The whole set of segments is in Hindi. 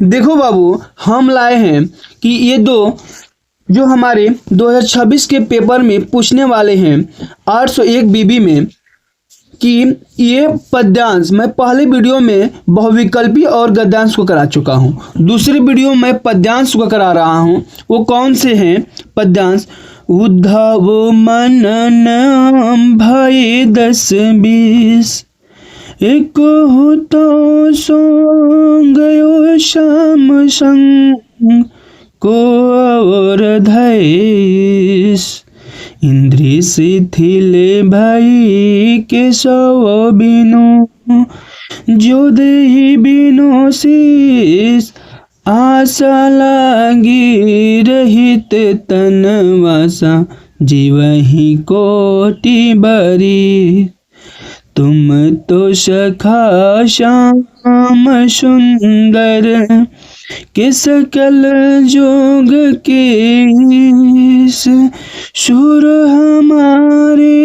देखो बाबू, हम लाए हैं कि ये दो जो हमारे 2026 के पेपर में पूछने वाले हैं 801 बीबी में, कि ये पद्यांश मैं पहले वीडियो में बहुविकल्पी और गद्यांश को करा चुका हूँ। दूसरे वीडियो में पद्यांश को करा रहा हूँ। वो कौन से हैं पद्यांश? उद्धव मनन भय 10-20, एक हो तो सो गयो श्याम संग को और धैस, इंद्रिय शिथिल भई केशव बिनु, जो देहि बिनु शीस, आशा लागी रहित तन वासा, जीवहि कोटि बरी, तुम तो सखा श्याम सुंदर, के सकल जोग के सुर हमारे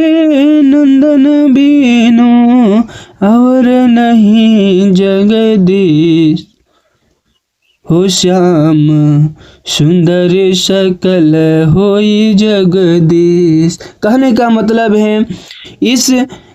नंदन बीनो, और नहीं जगदीश, हो श्याम सुंदर सकल होई जगदीश। कहने का मतलब है इस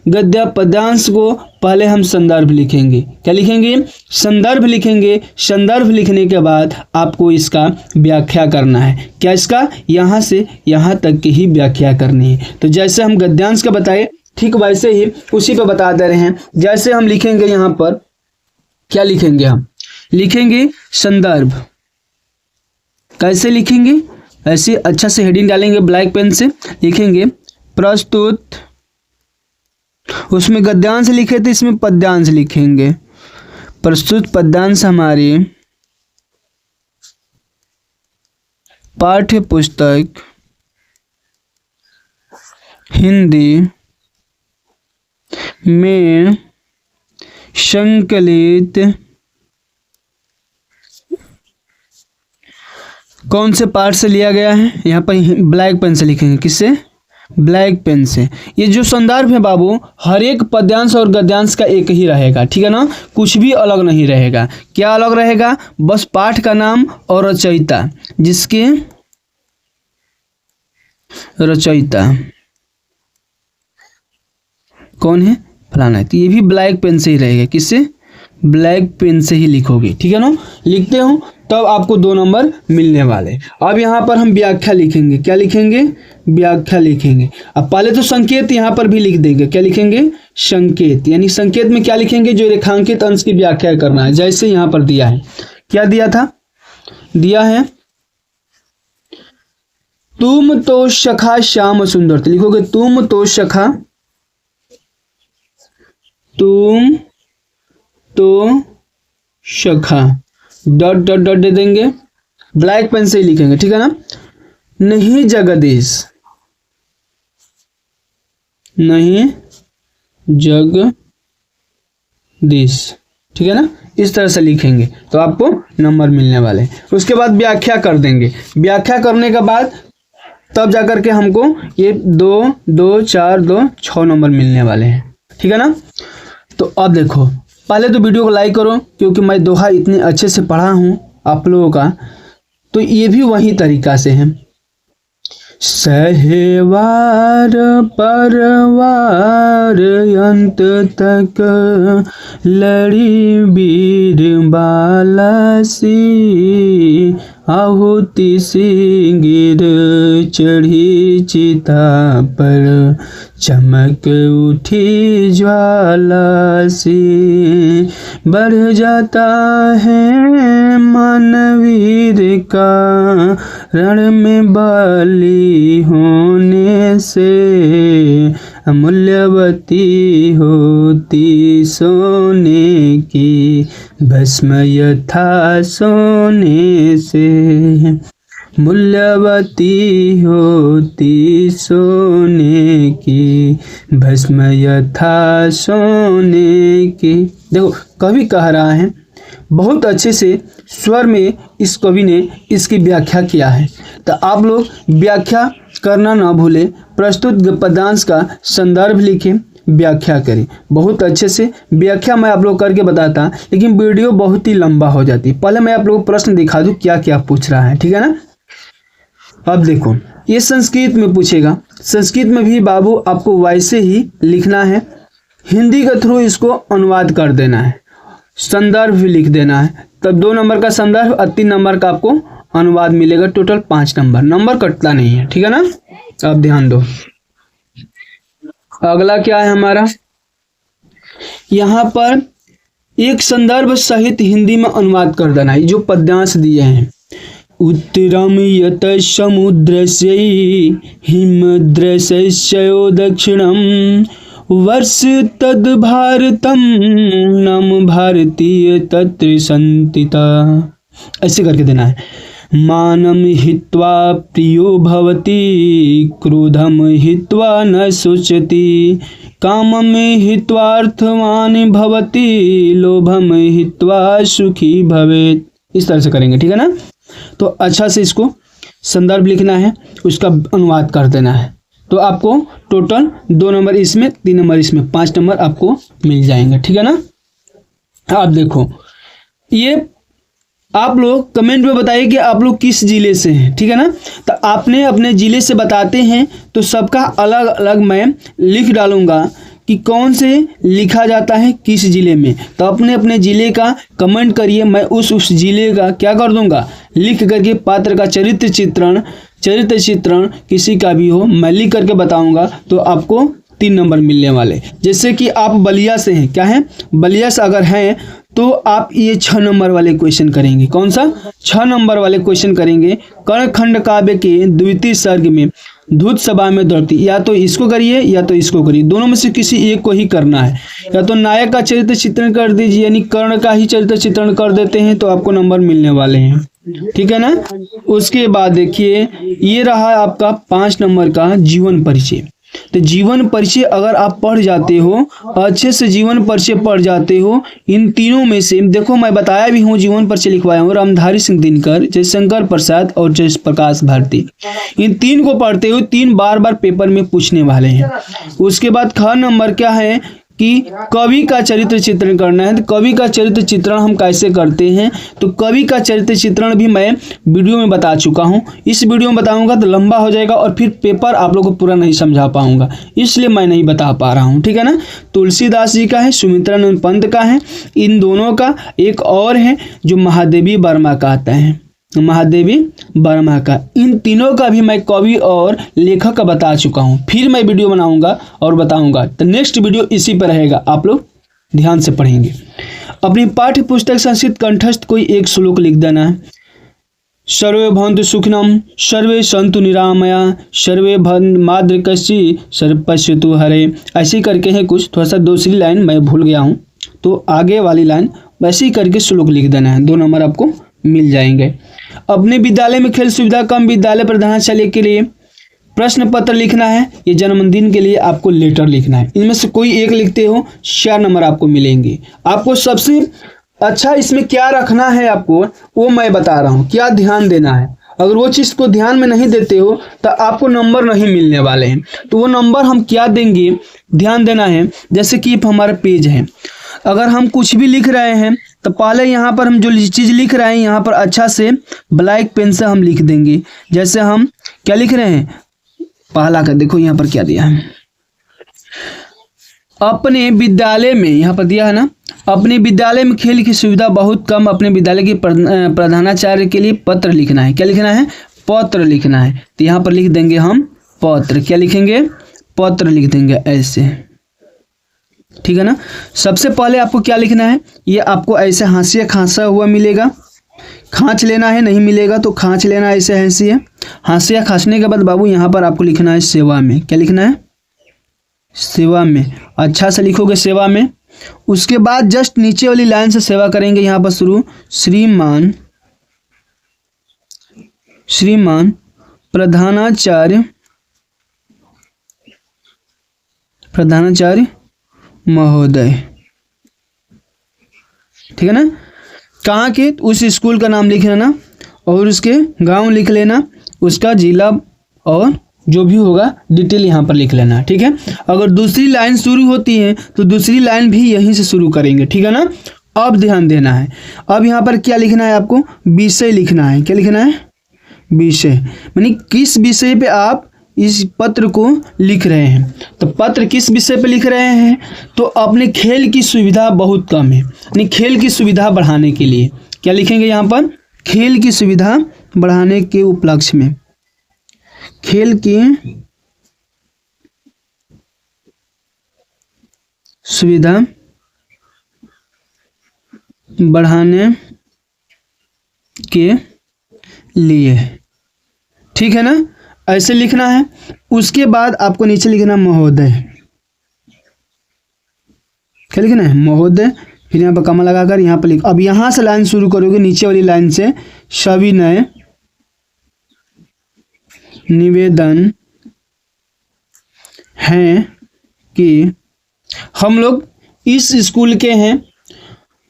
गद्य पद्यांश को पहले हम संदर्भ लिखेंगे। क्या लिखेंगे? संदर्भ लिखेंगे। संदर्भ लिखने के बाद आपको इसका व्याख्या करना है। क्या इसका? यहाँ से यहाँ तक की ही व्याख्या करनी है। तो जैसे हम गद्यांश का बताए ठीक वैसे ही उसी पे बता दे रहे हैं। जैसे हम लिखेंगे यहाँ पर, क्या लिखेंगे? हम लिखेंगे संदर्भ। कैसे लिखेंगे? ऐसे अच्छा से हेडिंग डालेंगे, ब्लैक पेन से लिखेंगे प्रस्तुत, उसमें गद्यांश लिखे थे, इसमें पद्यांश लिखेंगे। प्रस्तुत पद्यांश हमारी पाठ्य पुस्तक हिंदी में संकलित कौन से पाठ से लिया गया है? यहाँ पर ब्लैक पेन से लिखेंगे। किससे? ब्लैक पेन से। ये जो संदर्भ है बाबू, हर एक पद्यांश और गद्यांश का एक ही रहेगा, ठीक है ना? कुछ भी अलग नहीं रहेगा। क्या अलग रहेगा? बस पाठ का नाम और रचयिता, जिसके रचयिता कौन है? फलाना है। तो ये भी ब्लैक पेन से ही रहेगा। किससे? ब्लैक पेन से ही लिखोगे, ठीक है ना? लिखते हो तब आपको 2 नंबर मिलने वाले। अब यहाँ पर हम व्याख्या लिखेंगे। क्या लिखेंगे? व्याख्या लिखेंगे। अब पहले तो संकेत यहाँ पर भी लिख देंगे। क्या लिखेंगे? संकेत। यानी संकेत में क्या लिखेंगे? जो रेखांकित अंश की व्याख्या करना है। जैसे यहाँ पर दिया है, क्या दिया था? दिया है तुम तो सखा श्याम सुंदर। तो लिखोगे तुम तो सखा, तुम तो सखा, डॉट डॉट डॉट दे देंगे। ब्लैक पेन से ही लिखेंगे, ठीक है ना? नहीं जगदीश, नहीं जगदीश, ठीक है ना? इस तरह से लिखेंगे तो आपको नंबर मिलने वाले हैं। उसके बाद व्याख्या कर देंगे। व्याख्या करने के बाद तब जाकर के हमको ये 2, 2, 4, 2, 6 नंबर मिलने वाले हैं, ठीक है ना? तो अब देखो, पहले तो वीडियो को लाइक करो, क्योंकि मैं दोहा इतने अच्छे से पढ़ा हूँ आप लोगों का। तो ये भी वही तरीका से है। सहवार परवार अंत तक लड़ी वीर बालासी, आहुति सिंगिर चढ़ी चिता पर, चमक उठी ज्वाला सी, बढ़ जाता है मानवीर का रण में बलि होने से, अमूल्यवती होती सोने की भस्म यथा सोने से, मूल्यवती होती सोने की भस्म यथा सोने की। देखो कवि कह रहा है, बहुत अच्छे से स्वर में इस कवि ने इसकी व्याख्या किया है। तो आप लोग व्याख्या करना ना भूलें। प्रस्तुत पद्यांश का संदर्भ लिखें, व्याख्या करें। बहुत अच्छे से व्याख्या मैं आप लोग करके बताता, लेकिन वीडियो बहुत ही लंबा हो जाती है। पहले मैं आप लोग को प्रश्न दिखा दूं क्या क्या पूछ रहा है, ठीक है ना। अब देखो, ये संस्कृत में पूछेगा। संस्कृत में भी बाबू आपको वैसे ही लिखना है, हिंदी के थ्रू इसको अनुवाद कर देना है, संदर्भ भी लिख देना है। तब 2 नंबर का संदर्भ और 3 नंबर का आपको अनुवाद मिलेगा। टोटल 5 नंबर, नंबर कटता नहीं है, ठीक है ना। अब ध्यान दो, अगला क्या है हमारा, यहाँ पर एक संदर्भ सहित हिंदी में अनुवाद कर देना है। जो पद्यांश दिए हैं, उत्तरम यत समुद्रस्य हिमद्रशयो दक्षिणम वर्ष तद भारतम नम भारतीय तत्र संतिता, ऐसे करके देना है। मानम हित्वा प्रियो भवति क्रोधम हित्वा न शुचति कामम हित्वार्थवान भवति लोभम हित्वा सुखी भवेत्। इस तरह से करेंगे, ठीक है ना। तो अच्छा से इसको संदर्भ लिखना है, उसका अनुवाद कर देना है। तो आपको टोटल 2 नंबर इसमें, 3 नंबर इसमें, 5 नंबर आपको मिल जाएंगे, ठीक है ना। आप देखो, ये आप लोग कमेंट में बताइए कि आप लोग किस जिले से हैं, ठीक है ना। तो आपने अपने ज़िले से बताते हैं तो सबका अलग अलग मैं लिख डालूंगा कि कौन से लिखा जाता है किस ज़िले में। तो अपने अपने ज़िले का कमेंट करिए, मैं उस ज़िले का क्या कर दूंगा, लिख करके पात्र का चरित्र चित्रण किसी का भी हो मैं लिख करके बताऊंगा। तो आपको 3 नंबर मिलने वाले। जैसे कि आप बलिया से हैं, क्या है, बलिया से अगर हैं तो आप ये 6 नंबर वाले क्वेश्चन करेंगे। कौन सा, 6 नंबर वाले क्वेश्चन करेंगे। कर्णखंड काव्य के द्वितीय सर्ग में धूत सभा में द्रौपदी, या तो इसको करिए या तो इसको करिए, दोनों में से किसी एक को ही करना है। या तो नायक का चरित्र चित्रण कर दीजिए, यानी कर्ण का ही चरित्र चित्रण कर देते हैं तो आपको नंबर मिलने वाले हैं, ठीक है ना। उसके बाद देखिए, ये रहा आपका 5 नंबर का जीवन परिचय। तो जीवन परिचय अगर आप पढ़ जाते हो, अच्छे से जीवन परिचय पढ़ जाते हो, इन तीनों में से देखो मैं बताया भी हूँ, जीवन परिचय लिखवाया हूँ, रामधारी सिंह दिनकर, जयशंकर प्रसाद और जयप्रकाश भारती। इन 3 को पढ़ते हो, 3 बार बार पेपर में पूछने वाले हैं। उसके बाद ख नंबर क्या है कि कवि का चरित्र चित्रण करना है। तो कवि का चरित्र चित्रण हम कैसे करते हैं, तो कवि का चरित्र चित्रण भी मैं वीडियो में बता चुका हूं। इस वीडियो में बताऊंगा तो लंबा हो जाएगा और फिर पेपर आप लोगों को पूरा नहीं समझा पाऊंगा, इसलिए मैं नहीं बता पा रहा हूं, ठीक है ना। तुलसीदास जी का है, सुमित्रानंद पंत का है, इन दोनों का। एक और है जो महादेवी वर्मा का आता है, महादेवी वर्मा का। इन तीनों का भी मैं कवि और लेखक का बता चुका हूं, फिर मैं वीडियो बनाऊंगा और बताऊंगा। तो नेक्स्ट वीडियो इसी पर रहेगा, आप लोग ध्यान से पढ़ेंगे। अपनी पाठ्य पुस्तक संस्कृत कंठस्थ कोई एक श्लोक लिख देना है। सर्वे भवन्तु सुखिनः सर्वे सन्तु निरामया सर्वे भद्रमाद्रिकश्चि सर्वपश्यतु हरे, ऐसे करके है कुछ। थोड़ा सा दूसरी लाइन मैं भूल गया हूँ, तो आगे वाली लाइन वैसे ही करके श्लोक लिख देना है। 2 नंबर आपको मिल जाएंगे। अपने विद्यालय में खेल सुविधा कम, विद्यालय प्रधानाचार्य के लिए प्रश्न पत्र लिखना है। ये जन्मदिन के लिए आपको लेटर लिखना है। इनमें से कोई एक लिखते हो 4 नंबर आपको मिलेंगे। आपको सबसे अच्छा इसमें क्या रखना है आपको, वो मैं बता रहा हूँ, क्या ध्यान देना है। अगर वो चीज़ को ध्यान में नहीं देते हो तो आपको नंबर नहीं मिलने वाले हैं। तो वो नंबर हम क्या देंगे, ध्यान देना है। जैसे कि हमारा पेज है, अगर हम कुछ भी लिख रहे हैं तो पहले यहाँ पर हम जो चीज़ लिख रहे हैं यहाँ पर अच्छा से ब्लैक पेन से हम लिख देंगे। जैसे हम क्या लिख रहे हैं, पहला का देखो यहाँ पर क्या दिया है, अपने विद्यालय में, यहाँ पर दिया है ना, अपने विद्यालय में खेल की सुविधा बहुत कम, अपने विद्यालय के प्रधानाचार्य के लिए पत्र लिखना है। क्या लिखना है, पत्र लिखना है। तो यहाँ पर लिख देंगे हम पत्र, क्या लिखेंगे, पत्र लिख देंगे ऐसे, ठीक है ना। सबसे पहले आपको क्या लिखना है, ये आपको ऐसे हाशिया खांसा हुआ मिलेगा, खांच लेना है, नहीं मिलेगा तो खांच लेना है, ऐसे हाशिया। हाशिया खांचने के बाद बाबू यहाँ पर आपको लिखना है सेवा में। क्या लिखना है, सेवा में। अच्छा से लिखोगे सेवा में। उसके बाद जस्ट नीचे वाली लाइन से सेवा करेंगे, यहाँ पर शुरू, श्रीमान प्रधानाचार्य महोदय, ठीक है ना। कहाँ के, उस स्कूल का नाम लिख लेना और उसके गांव लिख लेना, उसका जिला और जो भी होगा डिटेल यहाँ पर लिख लेना, ठीक है। अगर दूसरी लाइन शुरू होती है तो दूसरी लाइन भी यहीं से शुरू करेंगे, ठीक है ना। अब ध्यान देना है, अब यहाँ पर क्या लिखना है आपको, विषय लिखना है। क्या लिखना है, विषय, यानी किस विषय पे आप इस पत्र को लिख रहे हैं। तो पत्र किस विषय पे लिख रहे हैं, तो अपने खेल की सुविधा बहुत कम है, यानी खेल की सुविधा बढ़ाने के लिए क्या लिखेंगे यहाँ पर, खेल की सुविधा बढ़ाने के उपलक्ष्य में, खेल की सुविधा बढ़ाने के लिए, ठीक है ना, ऐसे लिखना है। उसके बाद आपको नीचे लिखना महोदय, क्या लिखना है, महोदय, फिर यहाँ पर कमा लगाकर यहाँ पर लिख। अब यहाँ से लाइन शुरू करोगे नीचे वाली लाइन से, सविनय निवेदन है कि हम लोग इस स्कूल के हैं,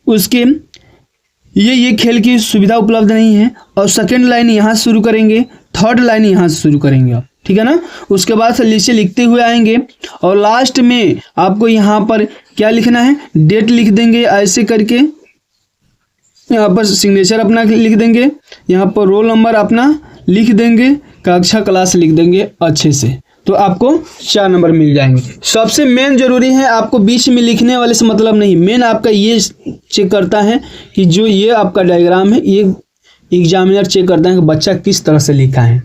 उसके ये खेल की सुविधा उपलब्ध नहीं है। और सेकंड लाइन यहाँ से शुरू करेंगे, थर्ड लाइन यहाँ से शुरू करेंगे आप, ठीक है ना। उसके बाद से नीचे लिखते हुए आएंगे और लास्ट में आपको यहाँ पर क्या लिखना है, डेट लिख देंगे ऐसे करके, यहाँ पर सिग्नेचर अपना लिख देंगे, यहाँ पर रोल नंबर अपना लिख देंगे, कक्षा क्लास लिख देंगे अच्छे से, तो आपको 4 नंबर मिल जाएंगे। सबसे मेन जरूरी है, आपको बीच में लिखने वाले से मतलब नहीं, मेन आपका ये चेक करता है कि जो ये आपका डायग्राम है, ये एग्जामिनर चेक करता है कि बच्चा किस तरह से लिखा है।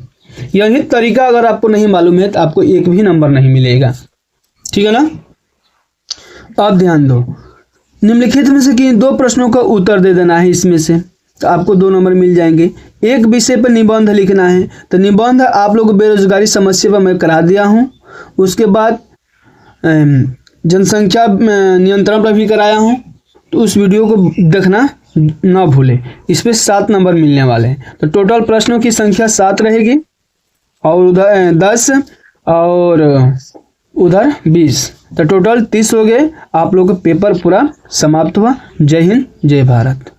यही तरीका अगर आपको नहीं मालूम है तो आपको एक भी नंबर नहीं मिलेगा, ठीक है ना। आप ध्यान दो, निम्नलिखित में से किन 2 प्रश्नों का उत्तर दे देना है इसमें से, तो आपको 2 नंबर मिल जाएंगे। एक विषय पर निबंध लिखना है, तो निबंध आप लोग बेरोजगारी समस्या पर मैं करा दिया हूँ। उसके बाद जनसंख्या नियंत्रण पर भी कराया हूँ, तो उस वीडियो को देखना ना भूलें। इस पर 7 नंबर मिलने वाले हैं। तो टोटल प्रश्नों की संख्या 7 रहेगी, और उधर 10 और उधर 20, तो टोटल 30 हो गए। आप लोग का पेपर पूरा समाप्त हुआ। जय हिंद, जय भारत।